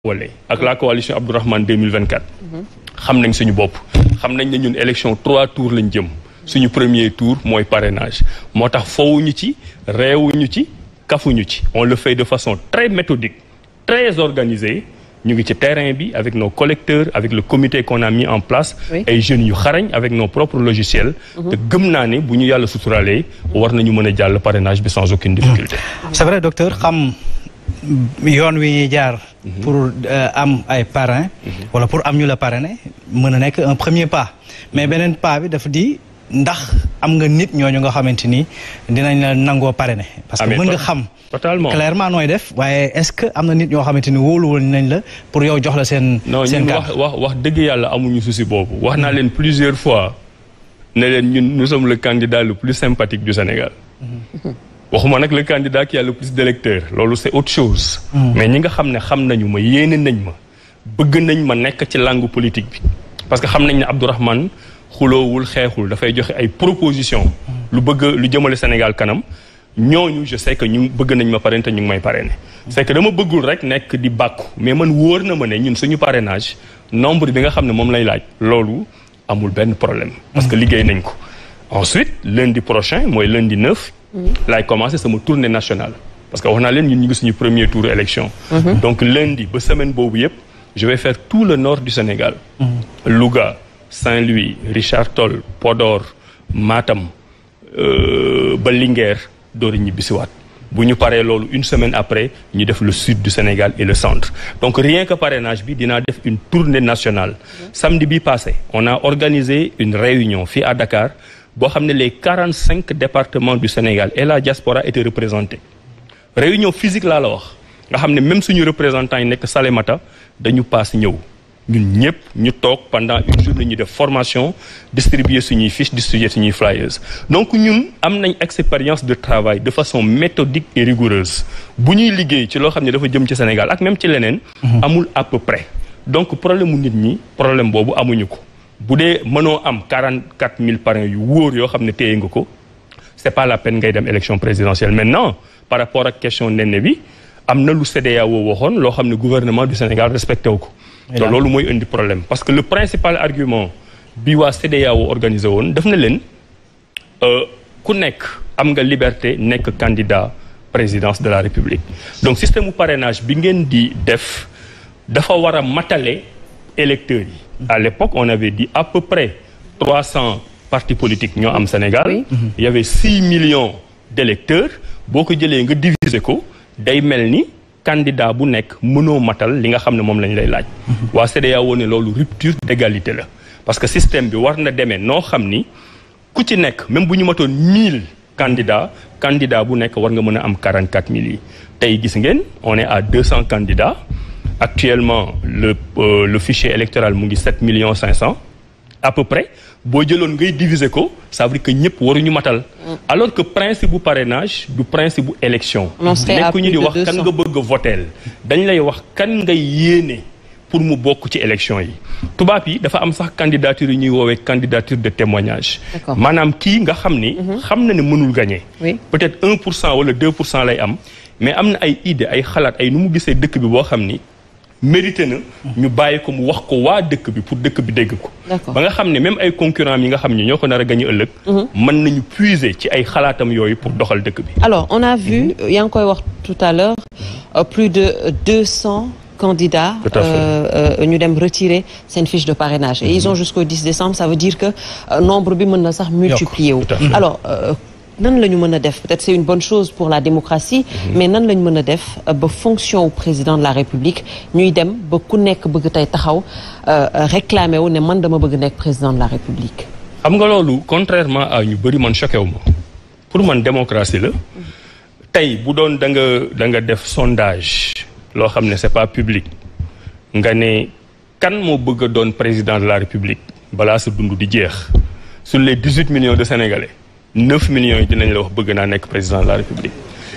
wala ak la coalition Abdourahmane 2024 xam nañ suñu bopp xam nañ ne ñun élection 3 tours lañ jëm suñu premier tour mooy parrainage moo tax fowuñu ci réewuñu ci kafuñu ci on le fait de façon très méthodique très organisée ñu ngi ci terrain bi avec nos collecteurs avec le comité qu'on a mis en place ay jeunes yu xarañ avec nos propres logiciels te gëm naa ne bu ñu yàlla suturalee war nañu mën a jàll parrainage bi sans aucune difficulté. C'est vrai docteur xam yoon wi ñuy jaar pour am ay parrain wala pour am ñu la parrainer mën a nekk un premier pas mais beneen pas bi dafa di ndax am nga nit ñooñu nga xamante ni dinañ la nangoo parrainer parce que mën nga xam totalement clairement nooy def waaye est-ce que am na nit ñoo xamante ni wóoluwul nañ la pour yow jox la seen wax dëgg yàlla amuñu souci boobu wax naa leen plusieurs fois ne leen ñun nous sommes le candidat le plus sympathique du Sénégal waxuma nag le candidat qui a le plus d'électeurs loolu c'est autre chose mais ñi nga xam ne xam nañu ma yéene nañ ma bëgg nañ ma nekk ci langue politique bi parce que xam nañ ne Abdourahmane xuloowul xeexul dafay joxe ay propositions lu jëmale Sénégal kanam ñooñu je sais que ñu bëgg nañ ma parrainer te ñu ngi may parrainer c'est que dama bëggul rek nekk di bàkku mais man wóor na ma ne ñun suñu parrainage nombre bi nga xam ne moom lay laaj loolu amul benn problème parce que liggéey nañ ko ensuite lundi prochain mooy lundi 9 laay commencé sama tournée nationale parce que wax naa leen ñun ñu ngi suñu premier tour élection donc lundi ba semaine boobu yëpp je vais faire tout le nord du Sénégal Louga Saint-Louis Richard Toll Podor Matam ba Linguère doori ñibbisiwaat bu ñu paree loolu une semaine après ñu def le sud du Sénégal et le centre donc rien que parrainage bi dinaa def une tournée nationale samedi bi passé on a organisé une réunion fii à Dakar boo xam ne les 45 départements du Sénégal et la diaspora étaient représentés réunion physique laa la wax nga xam ne même suñu représentants yi nekk Salémata dañu paas ñëw ñun ñëpp ñu toog pendant une journée ñu def formation distribuer suñuy fiches distribuer suñuy flyers donc ñun am nañ expérience de travail de façon méthodique et rigoureuse bu ñuy liggéey ci loo xam ne dafa jëm ci Sénégal ak même ci leneen amul à peu près donc problème mu nit ñi problème boobu amuñu ko bu dee mënoo am 44 000 parrains yu wóor yoo xam ne téye nga ko c'est pas la peine ngay dem élection présidentielle maintenant par rapport ak question nenne bi am na lu CEDEAO waxoon loo xam ne gouvernement du Sénégal respecté wu ko te loolu mooy indi problème parce que le principal argument bi waa CEDEAO organisé woon def na leen ku nekk am nga liberté nekk candidat présidence de la République donc système mu parrainage bi ngeen di def dafa war a matale électeurs yi à l'époque on avait dit à peu près 300 partis politiques ñoo am Sénégal il y avait 6 millions d'électeurs boo ko jëlee nga diviser ko day mel ni candidat bu nekk mënoo matal li nga xam ne moom lañ lay laaj waa CEDEAO ne loolu rupture d'égalité la parce que système bi war na demee noo xam ni ku ci nekk même bu ñu matoon 1000 candidat bu nekk war nga mën a am 44 000 yi tey gis ngeen on est à 200 candidats actuellement le fichier électoral mu ngi 7 500 000 à peu près boo jëloon ngay diviser ko ça veut dire que ñëpp waruñu matal alors que principe bu parrainage du principe bu élection nekku ñu di wax kan nga bëgg a voter dañ lay wax kan ngay yéene pour mu bokk ci élection yi tubaab yi dafa am sax candidature yi ñuy woowee candidature de témoignage maanaam kii nga xam ni xam na ne mënul gagner peut-être 1% wala 2% lay am mais am na ay idée ay xalaat ay nu mu gisee dëkk bi boo xam ni mérité na ñu bàyyi ko mu wax ko waa dëkk bi pour dëkk bi dégg ko ba nga xam ne même ay concurrents yi nga xam ne ñoo ko nar a gagné ëllëg mën nañu puiser ci ay xalaatam yooyu pour doxal dëkk bi alors on a vu yaa ngi koy wax tout à l'heure plus de 200 candidats ñu dem retirer seen fiche de parrainage et ils ont jusqu'au 10 décembre ça veut dire que nombre bi mën na sax multiplier wu alors nan la ñu mën a def peut-être c'est une bonne chose pour la démocratie mais nan la ñu mën a def ba fonction au président de la République ñuy dem ba ku nekk bëgg tey taxaw réclamer wu ne man dama bëgg nekk président de la République xam nga loolu contrairement à ñu bëri man choqué wu ma pour man démocratie la tey bu doon da nga def sondage loo xam ne c'est pas public nga ne kan moo bëgg a doon président de la République balaa sa dund di jeex sur les 18 millions de Sénégalais 9 millions yi dinañ la wax bëgg naa nekk président de la République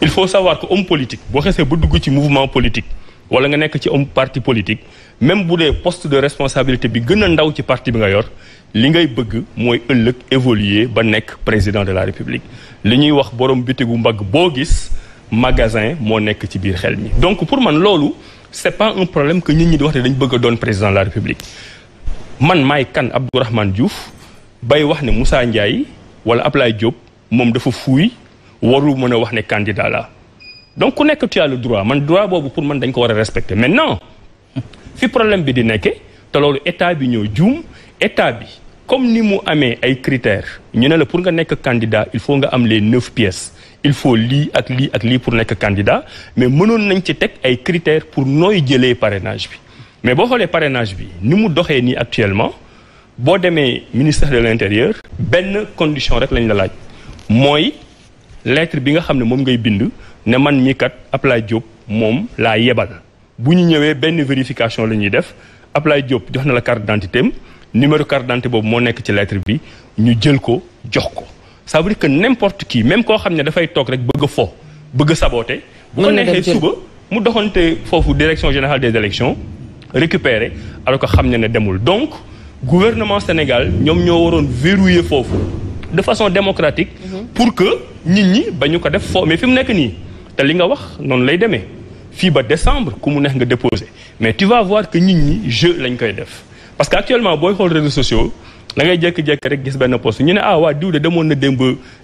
il faut savoir que homme politique boo xesee ba dugg ci mouvement politique wala nga nekk ci homme parti politique même bu dee poste de responsabilité bi gën a ndaw ci parti bi nga yor li ngay bëgg mooy ëllëg évoluer ba nekk président de la République li ñuy wax borom bitigu mbagg boo gis magasin moo nekk ci biir xel mi donc pour man loolu c'est pas un problème que nit ñi di wax ne dañ bëgg a doon président de la République man maay kan Abdourahmane Diouf bay wax ne Moussa Ndiaye wala Ablaye Diop moom dafa fuuy waru mën a wax ne candidat la donc ku nekk tu as le droit man droit boobu pour man dañ ko war a respecter maintenant fi problème bi di nekkee te loolu état bi ñoo juum état bi comme ni mu amee ay critères ñu ne la pour nga nekk candidat il faut nga am les 9 pièces il faut lii ak lii ak lii pour nekk candidat mais mënoon nañ ci teg ay critères pour nooy jëlee parrainage bi mais boo xoolee parrainage bi ni mu doxee nii actuellement boo demee ministère de l'intérieur benn condition rek lañ la laaj mooy lettre bi nga xam ne moom ngay bind ne man mii kat Ablaye Diop moom laa yebal bu ñu ñëwee benn vérification la ñuy def Ablaye Diop jox na la carte d'identité am numéro carte d'identité boobu moo nekk ci lettre bi ñu jël ko jox ko ça veut dire que n'importe qui même koo xam ne dafay toog rek bëgg a fo bëgg a saboter bu ko neexee suba mu doxante foofu direction générale des élections récupérer alors que xam ne ne demul donc gouvernement Sénégal ñoom ñoo waroon verrouiller foofu de façon démocratique pour que nit ñi ba ñu ko def fo mais fi mu nekk nii te li nga wax noonu lay demee fii ba décembre ku mu neex nga déposer mais tu vas voir que nit ñi jeu lañ koy def parce que actuellement booy xool réseaux sociaux da ngay jékki-jékki rek gis benn post ñu ne ah waa diw de demoon na démb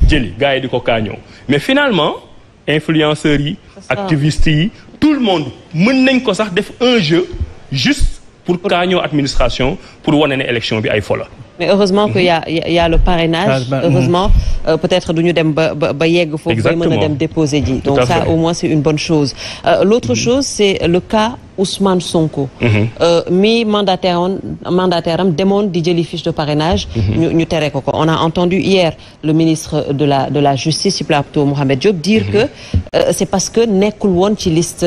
jëli gars yi di ko kaañoo mais finalement influenceurs yi activistes yi tout le monde mën nañ ko sax def un jeu juste pour kaañoo administration pour wane ne élection bi ay fola mais heureusement que y a le parrainage heureusement peut-être du ñu dem ba yegg foofu bay mën a dem déposer ji donc ça au moins c'est une bonne chose l'autre chose c'est le cas Ousmane Sonko mi mandataire am demoon di jëli fiche de parrainage ñu tere ko on a entendu hier le ministre de la justice ci plateau Mohamed Diop dire que c'est parce que nekkul woon ci liste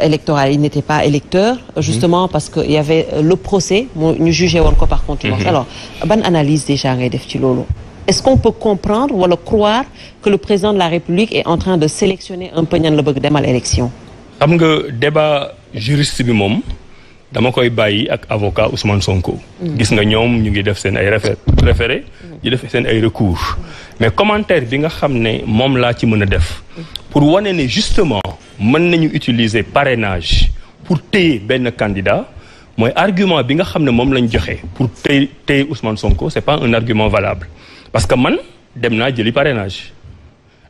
électorale il n'était pas électeur justement parce que il y avait le procès ñu jugé woon ko par contumace alors ban analyse déjà ngay def ci loolu est-ce qu'on peut comprendre wala croire que le président de la République est en train de sélectionner un peu ñan la bëgg demal élection xam nga débat juriste bi moom dama koy bàyyi ak avocat Ousmane Sonko gis nga ñoom ñu ngi def seen ay référé di def seen ay recours mais commentaire bi nga xam ne moom laa ci mën a def pour wane ne justement mën nañu utiliser parrainage pour téye benn candidat mooy argument bi nga xam ne moom lañ joxe pour téye Ousmane Sonko c'est pas un argument valable parce que man dem naa jëli parrainage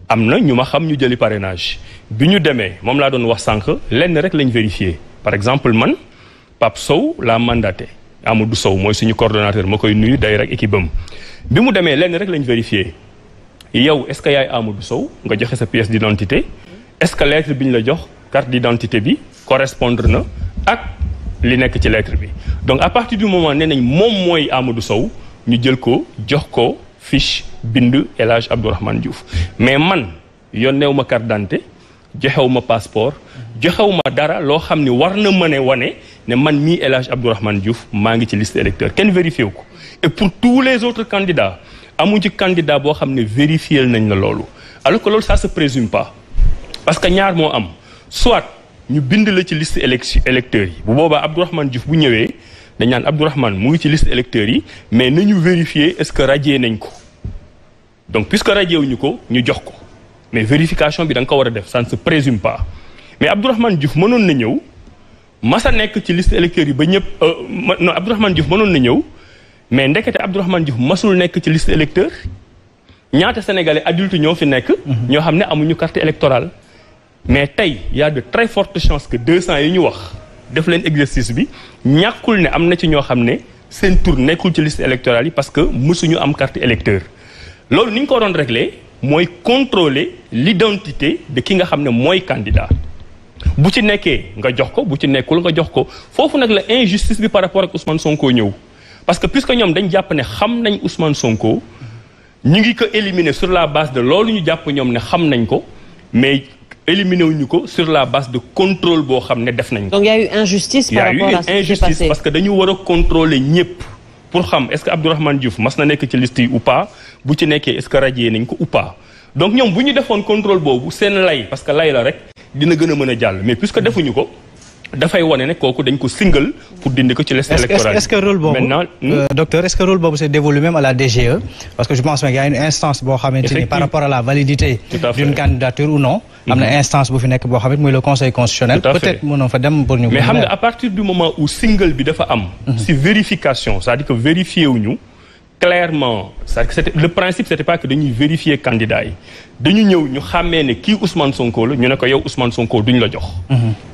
am na ñu ma xam ñu jëli parrainage bi ñu demee moom laa doon wax sànq lenn rek lañ vérifier par exemple man Pape Sow laa mandaté Amadou Sow mooy suñu coordonnateur ma koy nuyu day rek équipe am bi mu demee lenn rek lañ vérifier yow est-ce que yaay Amadou Sow nga joxe sa pièce d'identité est-ce que lettre bi ñu la jox carte d'identité bi correspondre na ak li nekk ci lettre bi donc à partir du moment nee nañ moom mooy Amadou Sow ñu jël ko jox ko fiche bind El Hadj Abdourahmane Diouf mais man yónneewu ma carte d'identité joxewu ma passeport joxewu ma dara loo xam ni war na mën a wane ne man mii El Hadj Abdourahmane Diouf maa ngi ci liste électeur kenn vérifié wu ko et pour tous les autres candidats amu ci candidat boo xam ne vérifié nañ la loolu alors que loolu ça se présume pas parce que ñaar moo am soit ñu bind la ci liste électeurs yi bu boobaa Abdourahmane Diouf bu ñëwee dañ naan Abdourahmane mu ngi ci liste électeurs yi mais nañu vérifier est-ce que radié nañ ko donc puisque radié wuñu ko ñu jox ko mais vérification bi da nga ko war a def ça ne se présume pas mais Abdourahmane Diouf mënoon na ñëw masa nekk ci liste électeurs yi ba ñëpp non Abdourahmane Diouf mënoon na ñëw mais ndekete Abdourahmane Diouf masul nekk ci liste électeur ñaata sénégalais adultes ñoo fi nekk ñoo xam ne amuñu carte électorale mais tey y a de très fortes chances que 200 yi ñu wax def leen exercice bi ñàkkul ne am na ci ñoo xam ne seen tour nekkul ci liste électorale yi parce que mësuñu am carte électeur loolu ni ñu ko doon régler mooy contrôler l'identité de ki nga xam ne mooy candidat bu ci nekkee nga jox ko bu ci nekkul nga jox ko foofu nag la injustice bi par rapport ak Ousmane Sonko ñëw parce que puisque ñoom dañ jàpp ne xam nañ Ousmane Sonko ñu ngi ko éliminer sur la base de loolu ñu jàpp ñoom ne xam nañ ko mais éliminer wuñu ko sur la base de contrôle boo xam ne def nañ ko. donc il y a eu injustice par rapport à ce qui s'est passé parce que dañu war a contrôler ñëpp pour xam est-ce que Abdourahmane Diouf mas na nekk ci liste yi ou pas bu ci nekkee est-ce que radié nañ ko ou pas donc ñoom bu ñu defoon contrôle boobu seen lay parce que lay la rek dina gën a mën a jàll mais puisque defuñu ko dafay wane ne kooku dañ ko single pour dindi ko ci liste électorale. Est-ce que rôle boobu maintenant docteur est-ce que rôle boobu c'est dévolu même à la DGE parce que je pense qu'il y a une instance boo xamante ni par rapport à la validité d'une candidature ou non am na instance bu fi nekk boo xamante muy le conseil constitutionnel peut-être mënoo fa dem pour ñu mais xam nga à partir du moment où single bi dafa am si vérification c'est-à-dire que vérifié wuñu clairement c'est-à-dire que le principe c'était pas que dañuy vérifier candidat yi dañu ñëw ñu xàmmee ne kii Ousmane Sonko la ñu ne ko yow Ousmane Sonko duñ la jox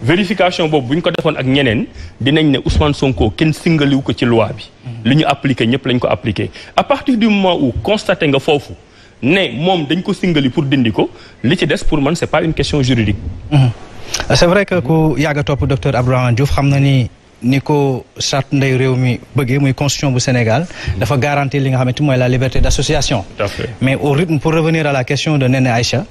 vérification boobu bu ñu ko defoon ak ñeneen dinañ ne Ousmane Sonko kenn singaliwu ko ci loi bi li ñu appliqué ñëpp lañ ko appliqué à partir du moment où constaté nga foofu ne moom dañ ko singali pour dindi ko li ci des pour man c'est pas une question juridique c'est vrai que ku yàgg a topp docteur Abdourahmane Diouf xam na ni ko charte ndey réew mi bëggee muy constitution bu Sénégal dafa garantir li nga xamante mooy la liberté d'association. Tout à fait. Mais au rythme pour revenir à la question de Néné Aïcha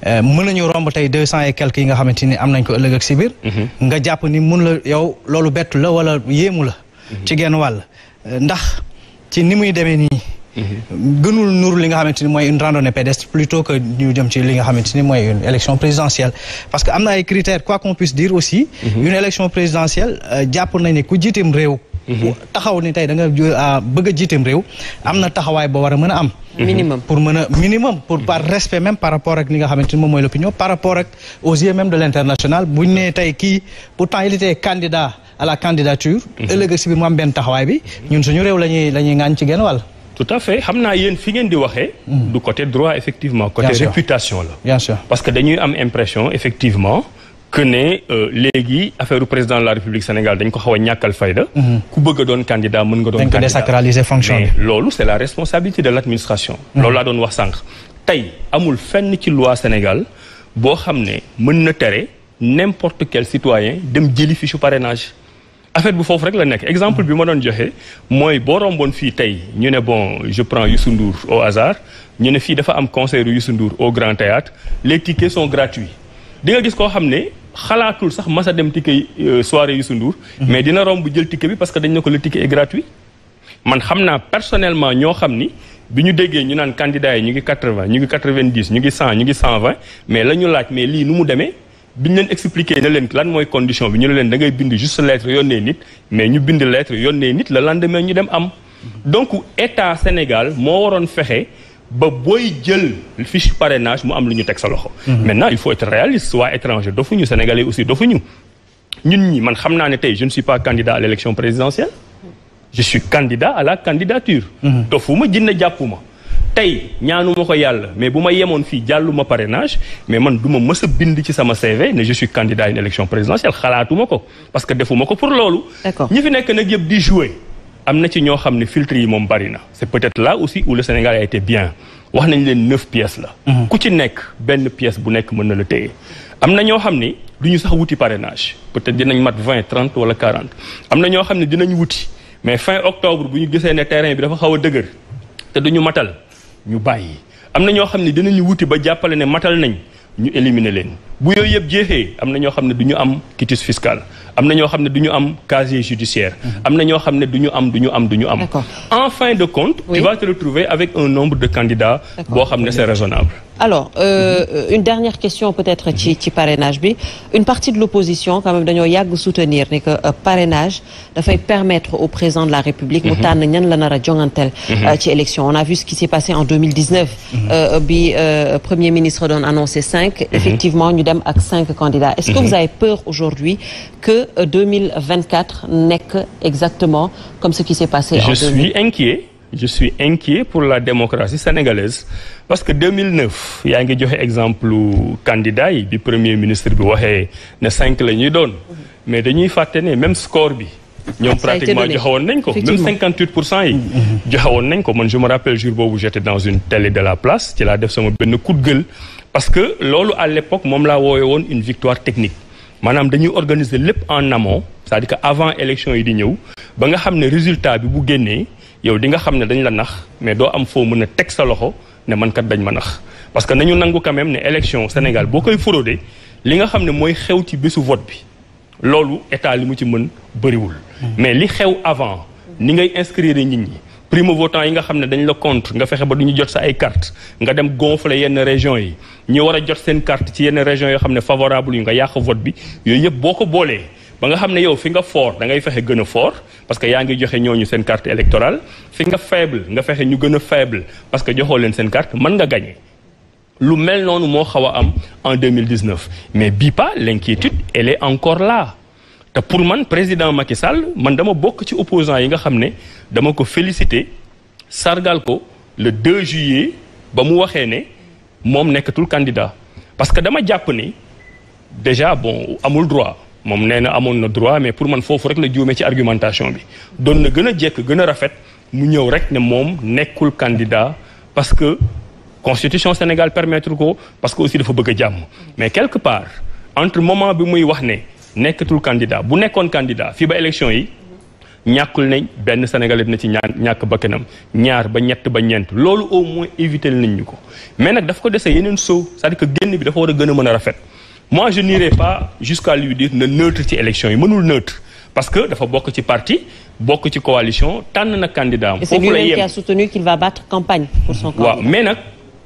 mën nañu romb tey 200 et quelques yi nga xamante ni am nañ ko ëllëg ak si biir nga jàpp ni mun la yow loolu bettu la wala yéemu la ci genn wàll ndax ci ni muy demee nii gënul nuru li nga xamante ni mooy une randonnée pédestre plutôt que ñu jëm ci li nga xamante ni mooy une élection présidentielle parce que am na ay critères quoi qu'on puisse dire aussi une élection présidentielle jàpp nañ ne ku jiiteem réew taxaw ni tey da nga bëgg a jiiteem réew am na taxawaay boo war a mën a am minimum pour par respect même par rapport ak li nga xamante ni moom mooy l'opinion par rapport ak aux yeux même de l'international buñ ne tey kii pourtant il était candidat à la candidature ëllëg si biir mu am benn taxawaay bi ñun suñu réew la ñuy ŋaañ ci genn wàll. Tout à fait xam naa yéen fi ngeen di waxee du côté droit effectivement côté réputation la bien sûr parce que dañuy am impression effectivement que ne léegi affaire du président de la République Sénégal dañ ko xaw a ñàkkal fayda ku bëgg a doon candidat mën nga doon candidat désacraliser fonction bi mais loolu c'est la responsabilité de l'administration loolu laa doon wax sànq tey amul fenn ci loi Sénégal boo xam ne mën na tere n'importe quel citoyen dem jëli fichu parrainage affaire bi foofu rek la nekk exemple bi ma doon joxe mooy boo romboon fii tey ñu ne bon je prends Youssou Ndour au hasard ñu ne fii dafa am concert Youssou Ndour au Grand Théâtre les tickets sont gratuits di nga gis koo xam ne xalaatul sax masa dem ticket soirée Youssou Ndour mais dina romb jël ticket bi parce que dañ ne ko le ticket est gratuit man xam naa personnellement ñoo xam ni bi ñu déggee ñu naan candidats yi ñu ngi 80 ñu ngi 90 ñu ngi 100 ñu ngi 120 mais la ñu laaj mais lii nu mu demee biñ leen expliqué ne leen lan mooy condition bi ñu ne leen da ngay bind juste lettre yónnee nit mais ñu bind lettre yónnee nit le lendemain ñu dem am donc état Sénégal moo waroon fexe ba booy jël fiche parrainage mu am lu ñu teg sa loxo maintenant il faut être réaliste waa étranger dofuñu sénégalais aussi dofuñu ñun ñi man xam naa ne tey je ne suis pas candidat à l'élection présidentielle je suis candidat à la candidature dofuma jinne jàppuma tey ñaanuma ko yàlla mais bu ma yemoon fii jàlluma parrainage mais man du ma mës a bind ci sama CV ne je suis candidat à une élection présidentielle xalaatuma ko parce que defuma ko pour loolu ñi fi nekk nag yëpp di jouer am na ci ñoo xam ne filtre yi moom bari na c'est peut-être là aussi où le Sénégal a été bien wax nañ leen 9 pièces la ku ci nekk benn pièce bu nekk mën na la téye am na ñoo xam ne du ñu sax wuti parrainage peut-être dinañ mat 20 30 wala 40 am na ñoo xam ne dinañ wuti mais fin octobre bu ñu gisee ne terrain bi dafa xaw a dëgër te duñu matal ñu bàyyi am na ñoo xam ne dinañu wuti ba jàppale ne matal nañ ñu éliminer leen bu yooyu yëpp jeexee am na ñoo xam ne du ñu am quitus fiscal am na ñoo xam ne du ñu am casier judiciaire am na ñoo xam ne du ñu am en fin de compte tu vas te retrouver avec un nombre de candidats boo xam ne c'est raisonnable. Alors une dernière question peut-être ci parrainage bi une partie de l'opposition quand même dañoo yàgg soutenir ne que parrainage dafay permettre au président de la République mu tànn ñan la nar a jongantel ci élection on a vu ce qui s'est passé en 2019 bi premier ministre doon annoncé 5 effectivement ñu dem ak 5 candidats est-ce que vous avez peur aujourd'hui que 2024 nekk exactement comme ce qui s'est passé en 2000 Je suis inquiet pour la démocratie sénégalaise parce que 2009 yaa ngi joxe exemple candidat yi bi premier ministre bi waxee ne 5 la ñuy doon mais dañuy fàtte ne même score bi ñoom pratiquement joxewoon nañ ko même 58% yi joxewoon nañ ko man je me rappelle jour boobu j'étais dans une télé de la place ci laa def sama benn coup de gueule parce que loolu à l'époque moom laa woowe woon une victoire technique maanaam dañuy organiser lépp en amont c'est-à-dire que avant élection yi di ñëw ba nga xam ne résultat bi bu génnee yow di nga xam ne dañ la nax mais doo am foo mën a teg sa loxo ne man kat dañ ma nax parce que nañu nangu quand même ne élection Sénégal boo koy frauder li nga xam ne mooy xew ci bésu vote bi loolu état li mu ci mën bëriwul mais li xew avant ni ngay inscrire nit ñi primo votant yi nga xam ne dañ la contre nga fexe ba du ñu jot sa ay carte nga dem gonfler yenn régions yi ñi war a jot seen carte ci yenn régions yoo xam ne favorable yu nga yàq vote bi yooyu yëpp boo ko boolee ba nga xam ne yow fi nga fort da ngay fexe gën a fort parce que yaa ngi joxe ñooñu seen carte électorale fi nga faible nga fexe ñu gën a faible parce que joxoo leen seen carte mën nga gagner lu mel noonu moo xaw a am en 2019 mais bii pas l'inquiétude elle est encore là te pour man président Macky Sall man dama bokk ci opposants yi nga xam ne dama ko féliciter sargal ko le 2 juillet ba mu waxee ne moom nekkatul candidat parce que dama jàpp ni déjà bon amul droit moom nee na amoon na droit mais pour man foofu rek la juumee ci argumentation bi doon na gën a jekk gën a rafet mu ñëw rek ne moom nekkul candidat parce que constitution Sénégal permettre ko parce que aussi dafa bëgg a jàmm mais quelque part entre moment bi muy wax ne nekkatul candidat bu nekkoon candidat fii ba élection yi ñàkkul ne benn Sénégalais dina ci ñàkk bakkanam ñaar ba ñett ba ñeent loolu au moins éviter nañ ñu ko mais nag daf ko dese yeneen soo c'est-à-dire que génn bi dafa war a gën a mën a rafet moi je n'irai pas jusqu'à lui dire na neutre ci élection yi mënul neutre parce que dafa bokk ci parti bokk ci coalition tànn na candidat am. foofu la yem et c'est lui-même qui a soutenu qu'il va battre campagne pour son candidat. waaw mais nag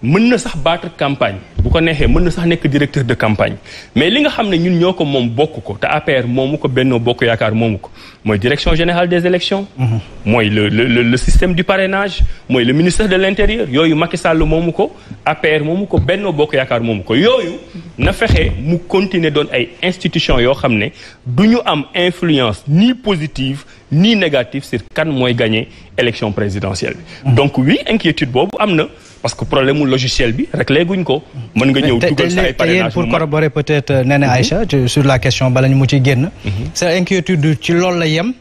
mën na sax battre campagne bu ko neexee mën na sax nekk directeur de campagne mais li nga xam ne ñun ñoo ko moom bokk ko te APR moomu ko Benno Bokk Yaakaar moomu ko mooy direction générale des élections mooy le système du parrainage mooy le ministère de l'intérieur yooyu Macky Sall moomu ko APR moomu ko Benno Bokk Yaakaar moomu ko yooyu na fexe mu continuer doon ay institutions yoo xam ne du ñu am influence ni positive ni négative sur kan mooy gagner élection présidentielle bi donc oui inquiétude boobu am na parce que problème mu logiciel bi réglé guñ ko. mën nga ñëw dugal sa ay parrainage pour corroborer peut-être Néné Aïcha sur la question bala ñu mu ciy génn. c'est inquiétude ci loolu la yem.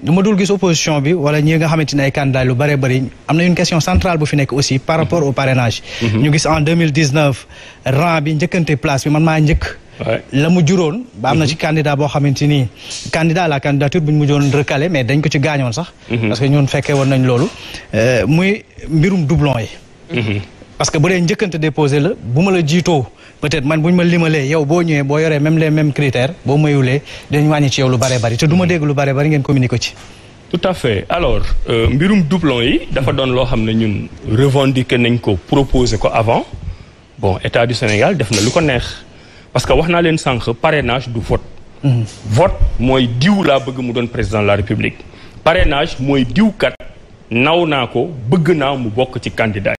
dama dul gis opposition bi wala ñi nga xamante ne ay candidats lu bëree bëri am na une question centrale bu fi nekk aussi par rapport au parrainage. ñu gis en 2019 rang bi njëkkante place bi man maa njëkk. la mu juróon ba am na ci candidat boo xamante ni candidat à la candidature bu ñu mujjoon recalé mais dañ ko ci gaañoon sax. parce que ñun fekkee woon nañ loolu. muy mbirum doublon yi. parce que bu dee njëkkante déposé la bu ma la jiitoo peut-être man bu ñu ma limalee yow boo ñëwee boo yoree même les mêmes critères boo mayulee dañ wàññi ci yow lu bare bari te du ma dégg lu bare bari ngeen communiqué ci. tout à fait alors mbirum doublon yi dafa doon loo xam ne ñun revendiqué nañ ko proposé ko avant bon état du Sénégal def na lu ko neex parce que wax naa leen sànq parrainage du vote. vote mooy diw laa bëgg mu doon président de la République parrainage mooy diw kat naw naa ko bëgg naa mu bokk ci candidat